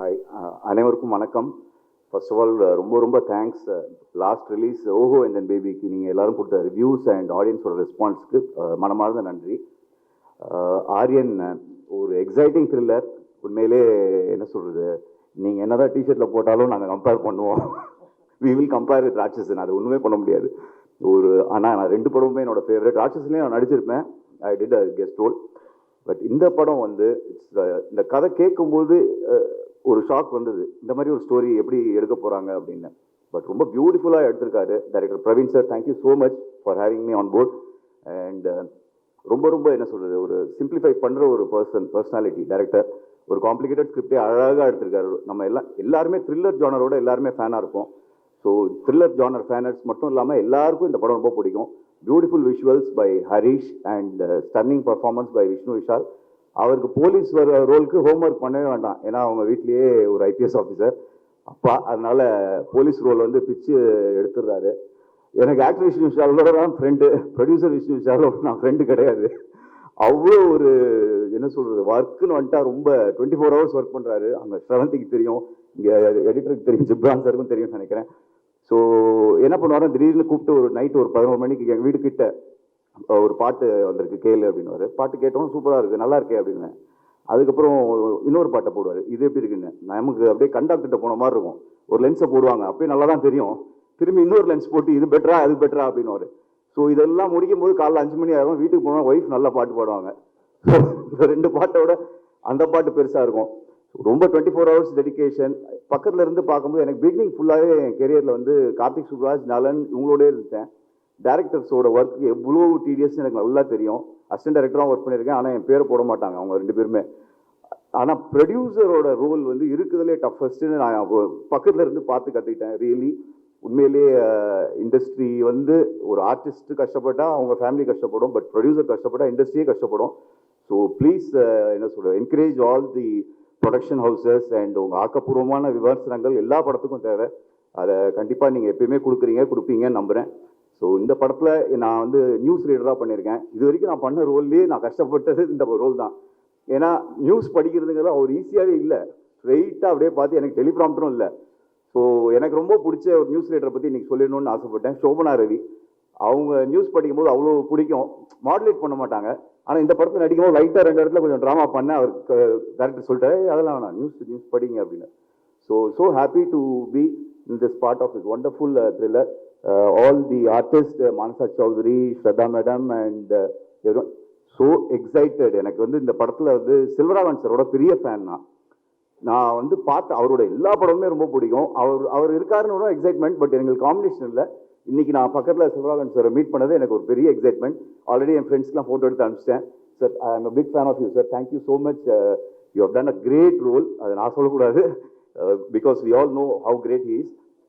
Hi, அனைவருக்கும் வணக்கம். First of all ரொம்ப ரொம்ப தேங்க்ஸ். லாஸ்ட் ரிலீஸ் ஓஹோ அண்ட் தென் பேபிக்கு நீங்கள் எல்லாரும் கொடுத்த ரிவ்யூஸ் அண்ட் ஆடியன்ஸோட ரெஸ்பான்ஸ்க்கு மனமார்ந்த நன்றி. ஆரியன் ஒரு எக்ஸைட்டிங் த்ரில்லர். உண்மையிலே என்ன சொல்கிறது, நீங்கள் என்ன தான் டிஷர்ட்டில் போட்டாலும் நாங்கள் கம்பேர் பண்ணுவோம். வி வில் கம்பேர் வித் ராட்சசன். அது ஒன்றுமே பண்ண முடியாது. ஆனால் நான் 2 படமுமே என்னோட ஃபேவரட். ராட்சஸ்லேயும் நான் நடிச்சிருப்பேன். I did a guest role. But இந்த படம் வந்து இந்த கதை கேட்கும்போது ஒரு ஷாக் வந்தது. இந்த மாதிரி ஒரு ஸ்டோரி எப்படி எடுக்க போகிறாங்க அப்படின்னு. பட் ரொம்ப பியூட்டிஃபுல்லாக எடுத்திருக்காரு director Praveen sir. Thank you so much for having me on board. And ரொம்ப ரொம்ப என்ன சொல்கிறது, ஒரு சிம்பிளிஃபை பண்ணுற ஒரு பர்சனாலிட்டி டைரக்டர். ஒரு காம்ப்ளிகேட்டட் ஸ்கிரிப்டே அழகாக எடுத்திருக்காரு. நம்ம எல்லாருமே த்ரில்லர் ஜானரோட எல்லாருமே ஃபேனாக இருப்போம். ஸோ த்ரில்லர் ஜானர் ஃபேனர்ஸ் மட்டும் இல்லாமல் எல்லாருக்கும் இந்த படம் ரொம்ப பிடிக்கும். Beautiful visuals by Harish and stunning performance by Vishnu Vishal. அவருக்கு போலீஸ் வர ரோலுக்கு ஹோம்ஒர்க் பண்ணவே வேண்டாம். ஏன்னா அவங்க வீட்லேயே ஒரு ஐபிஎஸ் ஆஃபீஸர் அப்பா. அதனால போலீஸ் ரோல் வந்து பிச்சு எடுத்துடுறாரு. எனக்கு ஆக்டர் விஷ்ணு விஷாலோட தான் ஃப்ரெண்டு, ப்ரொடியூசர் விஷ்ணு விஷாலோட நான் ஃப்ரெண்டு கிடையாது. அவ்வளோ ஒரு என்ன சொல்கிறது, ஒர்க்குன்னு வந்துட்டா ரொம்ப 24 ஹவர்ஸ் ஒர்க் பண்ணுறாரு. அங்கே ஸ்ரவந்திக்கு தெரியும், இங்கே எடிட்டருக்கு தெரியும், ஜிப்ரான் சாருக்கும் தெரியும்னு நினைக்கிறேன். ஸோ என்ன பண்ணுவாரு, திடீர்னு கூப்பிட்டு ஒரு நைட்டு ஒரு 11 மணிக்கு எங்கள் வீடு கிட்ட ஒரு பாட்டு வந்திருக்கு கேளு அப்படின்னு. பாட்டு கேட்டோம், சூப்பராக இருக்குது, நல்லா இருக்கே அப்படின்னு. அதுக்கப்புறம் இன்னொரு பாட்டை போடுவார். இது எப்படி இருக்குன்னு நமக்கு அப்படியே கண்டாக்டர்கிட்ட போன மாதிரி இருக்கும். ஒரு லென்ஸை போடுவாங்க, அப்பயே நல்லா தான் தெரியும். திரும்பி இன்னொரு லென்ஸ் போட்டு இது பெட்டரா அது பெட்டரா அப்படின்னு. ஸோ இதெல்லாம் முடிக்கும் போது காலைல 5 மணி ஆகும். வீட்டுக்கு போனால் ஒய்ஃப் நல்லா பாட்டு பாடுவாங்க. இந்த 2 பாட்டோட அந்த பாட்டு பெருசாக இருக்கும். ரொம்ப 24 ஹவர்ஸ் டெடிக்கேஷன். பக்கத்தில் இருந்து பார்க்கும்போது எனக்கு பிகினிங் ஃபுல்லாகவே என் கெரியரில் வந்து கார்த்திக் சுப்ராஜ், நலன் இவங்களோடய இருந்தேன். டேரக்டர்ஸோட ஒர்க் எவ்வளோ டிடிஎஸ் எனக்கு நல்லா தெரியும். அசிஸ்டன்ட் டைரக்டராக ஒர்க் பண்ணியிருக்கேன். ஆனால் என் பேரை போட மாட்டாங்க அவங்க 2 பேருமே. ஆனால் ப்ரொடியூசரோட ரோல் வந்து இருக்குதுலே டஃபஸ்ட்டுன்னு நான் பக்கத்தில் இருந்து பார்த்து கற்றுக்கிட்டேன். ரியலி உண்மையிலேயே இண்டஸ்ட்ரி வந்து ஒரு ஆர்டிஸ்ட் கஷ்டப்பட்டா அவங்க ஃபேமிலி கஷ்டப்படும். பட் ப்ரொடியூசர் கஷ்டப்பட்டா இண்டஸ்ட்ரியே கஷ்டப்படும். ஸோ ப்ளீஸ் என்ன சொல்கிறது, encourage all the production houses and உங்கள் ஆக்கப்பூர்வமான விமர்சனங்கள் எல்லா படத்துக்கும் தேவை. அதை கண்டிப்பாக நீங்கள் எப்பயுமே கொடுப்பீங்கன்னு நம்புகிறேன். ஸோ இந்த படத்தில் நான் வந்து நியூஸ் ரீடராக பண்ணியிருக்கேன். இது வரைக்கும் நான் பண்ண ரோல்லேயே நான் கஷ்டப்பட்டது இந்த ரோல் தான். ஏன்னா நியூஸ் படிக்கிறதுங்கிறது ஒரு ஈஸியாகவே இல்லை. ஸ்ட்ரெயிட்டாக அப்படியே பார்த்து எனக்கு டெலிப்ராம்டரும் இல்லை. ஸோ எனக்கு ரொம்ப பிடிச்ச ஒரு நியூஸ் ரீடரை பற்றி இன்றைக்கி சொல்லிடணும்னு ஆசைப்பட்டேன். சோபனா ரவி. அவங்க நியூஸ் படிக்கும்போது அவ்வளோ பிடிக்கும். மாடுலேட் பண்ண மாட்டாங்க. ஆனால் இந்த படத்தில் நடிக்கும்போது லைட்டாக 2 இடத்துல கொஞ்சம் ட்ராமா பண்ணேன். அவருக்கு டேரக்டர் சொல்லிட்டாரு, அதெல்லாம் வேணாம், நியூஸ் படிங்க அப்படின்னு. So happy to be in this part of this wonderful thriller. All the artists, Manasa Chaudhary, Shraddha madam and everyone, so excited. எனக்கு வந்து இந்த படத்தில் வந்து செல்வராகவன் சாரோட பெரிய ஃபேன். நான் வந்து பார்த்து அவரோட எல்லா படமுமே ரொம்ப பிடிக்கும். அவர் இருக்காருன்னு எக்ஸைட்மெண்ட். பட் எங்களுக்கு காம்பினேஷன் இல்லை. இன்னைக்கு நான் பக்கத்தில் செல்வராகவன் சாரை மீட் பண்ணது எனக்கு ஒரு பெரிய எக்ஸைட்மெண்ட். ஆல்ரெடி என் ஃப்ரெண்ட்ஸ்லாம் ஃபோட்டோ எடுத்து அனுப்பிச்சிட்டேன். Sir, I am a big fan of you sir. Thank you so much. You have done a great role. அதை நான் சொல்லக்கூடாது, because we all know how great he is.